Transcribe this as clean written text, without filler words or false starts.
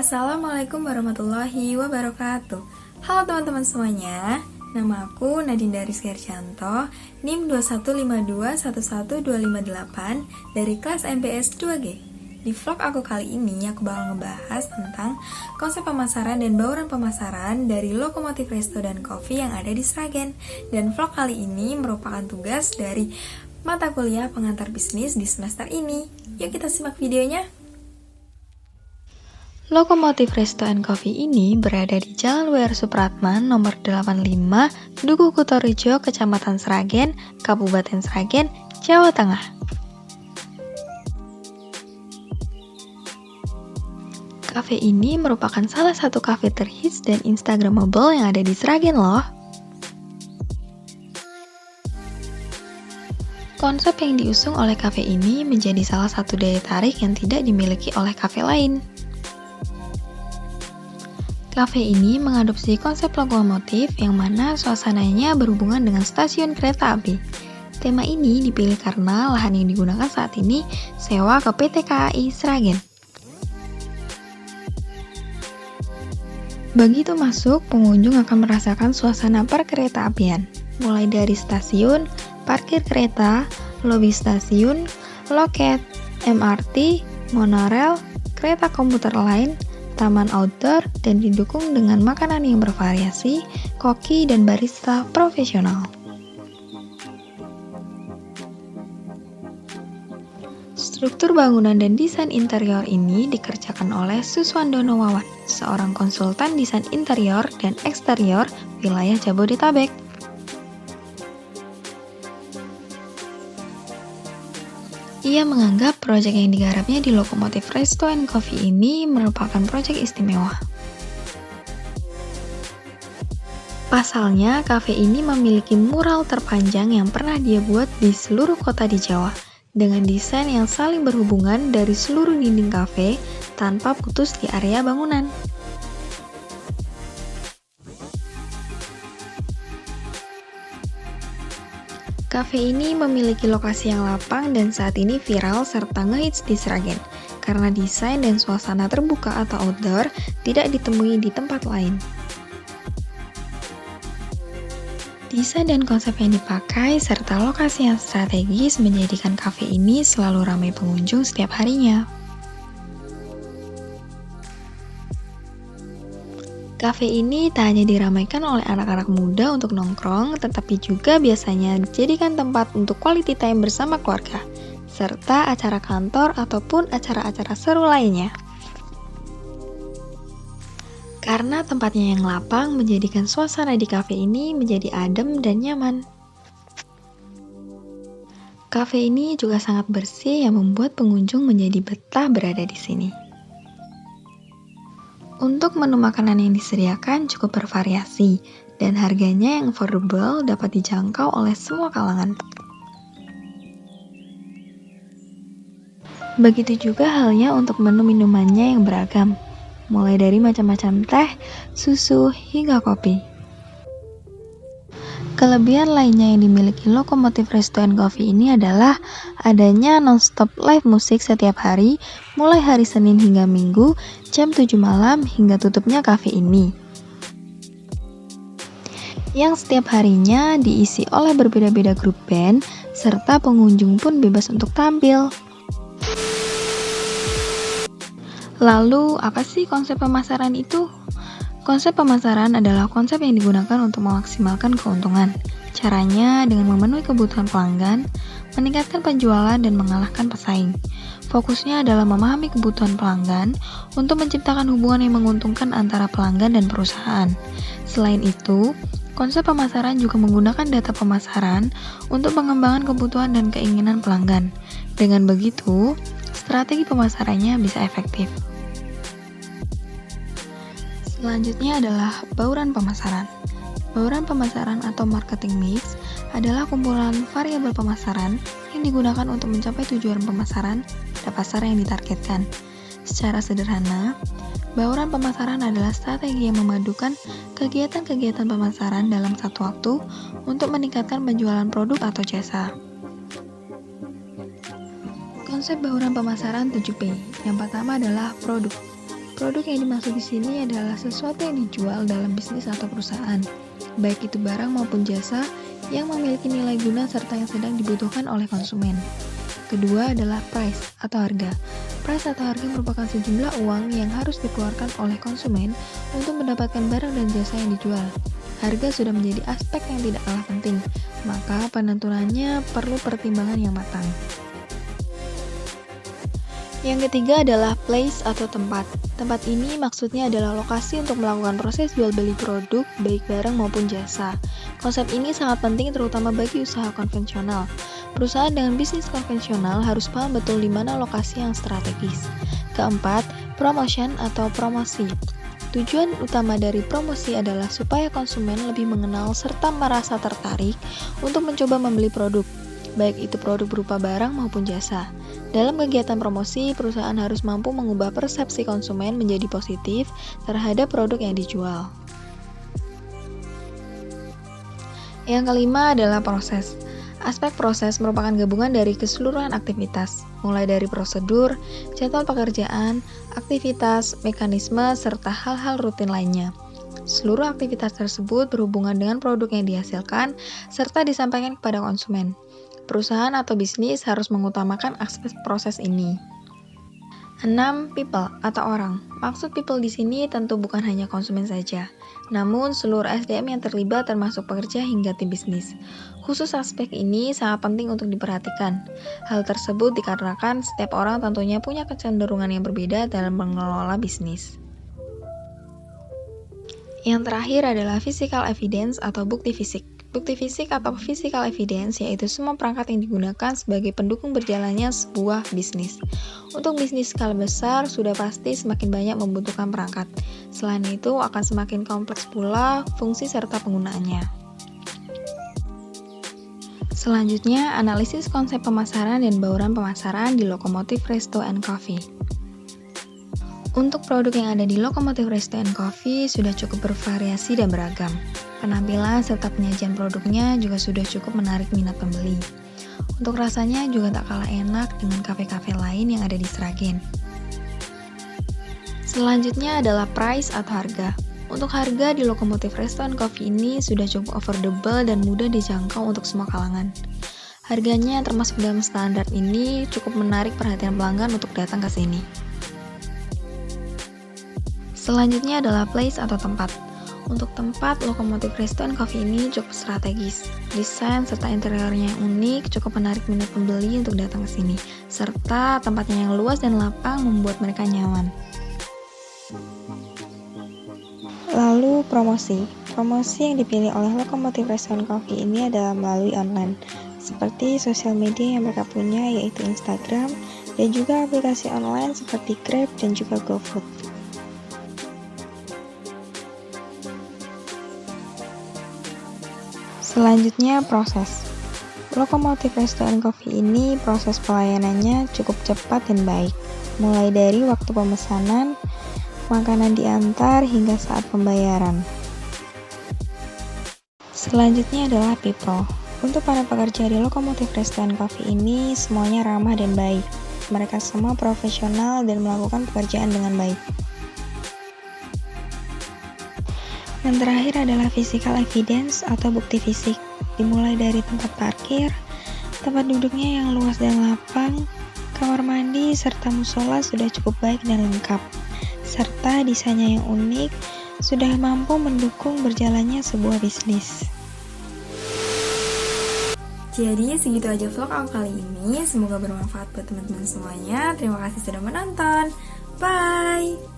Assalamualaikum warahmatullahi wabarakatuh. Halo teman-teman semuanya, nama aku Nadinda Rizky Arcanto, NIM 215211258 dari kelas MPS 2G. Di vlog aku kali ini, aku bakal ngebahas tentang konsep pemasaran dan bauran pemasaran dari Lokomotif Resto dan Coffee yang ada di Sragen. Dan vlog kali ini merupakan tugas dari mata kuliah pengantar bisnis di semester ini. Yuk kita simak videonya. Lokomotif Resto and Coffee ini berada di Jalan W.R. Supratman nomor 85, Duku Kutorejo, Kecamatan Sragen, Kabupaten Sragen, Jawa Tengah. Kafe ini merupakan salah satu kafe terhits dan instagramable yang ada di Sragen loh. Konsep yang diusung oleh kafe ini menjadi salah satu daya tarik yang tidak dimiliki oleh kafe lain. Kafe ini mengadopsi konsep lokomotif yang mana suasananya berhubungan dengan stasiun kereta api. Tema ini dipilih karena lahan yang digunakan saat ini sewa ke PT KAI Sragen. Begitu masuk, pengunjung akan merasakan suasana perkereta-apian, mulai dari stasiun, parkir kereta, lobi stasiun, loket, MRT, monorail, kereta komuter lain, taman outdoor, dan didukung dengan makanan yang bervariasi, koki, dan barista profesional. Struktur bangunan dan desain interior ini dikerjakan oleh Suswandono Wawan, seorang konsultan desain interior dan eksterior wilayah Jabodetabek. Ia menganggap proyek yang digarapnya di Lokomotif Resto and Coffee ini merupakan proyek istimewa. Pasalnya, kafe ini memiliki mural terpanjang yang pernah dia buat di seluruh kota di Jawa, dengan desain yang saling berhubungan dari seluruh dinding kafe tanpa putus di area bangunan. Kafe ini memiliki lokasi yang lapang dan saat ini viral serta ngehits di Sragen karena desain dan suasana terbuka atau outdoor tidak ditemui di tempat lain. Desain dan konsep yang dipakai serta lokasi yang strategis menjadikan kafe ini selalu ramai pengunjung setiap harinya. Kafe ini tak hanya diramaikan oleh anak-anak muda untuk nongkrong, tetapi juga biasanya dijadikan tempat untuk quality time bersama keluarga, serta acara kantor ataupun acara-acara seru lainnya. Karena tempatnya yang lapang menjadikan suasana di kafe ini menjadi adem dan nyaman. Kafe ini juga sangat bersih yang membuat pengunjung menjadi betah berada di sini. Untuk menu makanan yang disediakan cukup bervariasi dan harganya yang affordable dapat dijangkau oleh semua kalangan. Begitu juga halnya untuk menu minumannya yang beragam, mulai dari macam-macam teh, susu, hingga kopi. Kelebihan lainnya yang dimiliki Lokomotif Resto and Coffee ini adalah adanya non-stop live musik setiap hari, mulai hari Senin hingga Minggu, jam 7 malam hingga tutupnya kafe ini. Yang setiap harinya diisi oleh berbeda-beda grup band, serta pengunjung pun bebas untuk tampil. Lalu, apa sih konsep pemasaran itu? Konsep pemasaran adalah konsep yang digunakan untuk memaksimalkan keuntungan. Caranya dengan memenuhi kebutuhan pelanggan, meningkatkan penjualan, dan mengalahkan pesaing. Fokusnya adalah memahami kebutuhan pelanggan untuk menciptakan hubungan yang menguntungkan antara pelanggan dan perusahaan. Selain itu, konsep pemasaran juga menggunakan data pemasaran untuk pengembangan kebutuhan dan keinginan pelanggan. Dengan begitu, strategi pemasarannya bisa efektif. Selanjutnya adalah bauran pemasaran. Bauran pemasaran atau marketing mix adalah kumpulan variabel pemasaran yang digunakan untuk mencapai tujuan pemasaran pada pasar yang ditargetkan. Secara sederhana, bauran pemasaran adalah strategi yang memadukan kegiatan-kegiatan pemasaran dalam satu waktu untuk meningkatkan penjualan produk atau jasa. Konsep bauran pemasaran 7P. Yang pertama adalah produk. Produk yang dimaksud di sini adalah sesuatu yang dijual dalam bisnis atau perusahaan, baik itu barang maupun jasa yang memiliki nilai guna serta yang sedang dibutuhkan oleh konsumen. Kedua adalah price atau harga. Price atau harga merupakan sejumlah uang yang harus dikeluarkan oleh konsumen untuk mendapatkan barang dan jasa yang dijual. Harga sudah menjadi aspek yang tidak kalah penting, maka penentuannya perlu pertimbangan yang matang. Yang ketiga adalah place atau tempat. Tempat ini maksudnya adalah lokasi untuk melakukan proses jual beli produk, baik barang maupun jasa. Konsep ini sangat penting terutama bagi usaha konvensional. Perusahaan dengan bisnis konvensional harus paham betul di mana lokasi yang strategis. Keempat, promotion atau promosi. Tujuan utama dari promosi adalah supaya konsumen lebih mengenal serta merasa tertarik untuk mencoba membeli produk, baik itu produk berupa barang maupun jasa. Dalam kegiatan promosi, perusahaan harus mampu mengubah persepsi konsumen menjadi positif terhadap produk yang dijual. Yang kelima adalah proses. Aspek proses merupakan gabungan dari keseluruhan aktivitas, mulai dari prosedur, jadwal pekerjaan, aktivitas, mekanisme, serta hal-hal rutin lainnya. Seluruh aktivitas tersebut berhubungan dengan produk yang dihasilkan serta disampaikan kepada konsumen. Perusahaan atau bisnis harus mengutamakan aspek proses ini. 6. People atau orang. Maksud people di sini tentu bukan hanya konsumen saja, namun seluruh SDM yang terlibat termasuk pekerja hingga tim bisnis. Khusus aspek ini sangat penting untuk diperhatikan. Hal tersebut dikarenakan setiap orang tentunya punya kecenderungan yang berbeda dalam mengelola bisnis. Yang terakhir adalah physical evidence atau bukti fisik. Bukti fisik atau physical evidence yaitu semua perangkat yang digunakan sebagai pendukung berjalannya sebuah bisnis. Untuk bisnis skala besar, sudah pasti semakin banyak membutuhkan perangkat. Selain itu, akan semakin kompleks pula fungsi serta penggunaannya. Selanjutnya, analisis konsep pemasaran dan bauran pemasaran di Lokomotif Resto & Coffee. Untuk produk yang ada di Lokomotif Resto & Coffee sudah cukup bervariasi dan beragam. Penampilan serta penyajian produknya juga sudah cukup menarik minat pembeli. Untuk rasanya juga tak kalah enak dengan kafe-kafe lain yang ada di Sragen. Selanjutnya adalah price atau harga. Untuk harga di Lokomotif Resto & Coffee ini sudah cukup affordable dan mudah dijangkau untuk semua kalangan. Harganya yang termasuk dalam standar ini cukup menarik perhatian pelanggan untuk datang ke sini. Selanjutnya adalah place atau tempat. Untuk tempat, Lokomotif Resto & Coffee ini cukup strategis. Desain serta interiornya yang unik cukup menarik minat pembeli untuk datang ke sini, serta tempatnya yang luas dan lapang membuat mereka nyaman. Lalu promosi. Promosi yang dipilih oleh Lokomotif Resto & Coffee ini adalah melalui online, seperti sosial media yang mereka punya yaitu Instagram dan juga aplikasi online seperti Grab dan juga GoFood. Selanjutnya proses. Lokomotif Resto & Coffee ini proses pelayanannya cukup cepat dan baik, mulai dari waktu pemesanan, makanan diantar hingga saat pembayaran. Selanjutnya adalah people. Untuk para pekerja di Lokomotif Resto & Coffee ini semuanya ramah dan baik. Mereka semua profesional dan melakukan pekerjaan dengan baik. Yang terakhir adalah physical evidence atau bukti fisik, dimulai dari tempat parkir, tempat duduknya yang luas dan lapang, kamar mandi, serta musola sudah cukup baik dan lengkap, serta desainnya yang unik, sudah mampu mendukung berjalannya sebuah bisnis. Jadi segitu aja vlog aku kali ini, semoga bermanfaat buat teman-teman semuanya. Terima kasih sudah menonton, bye!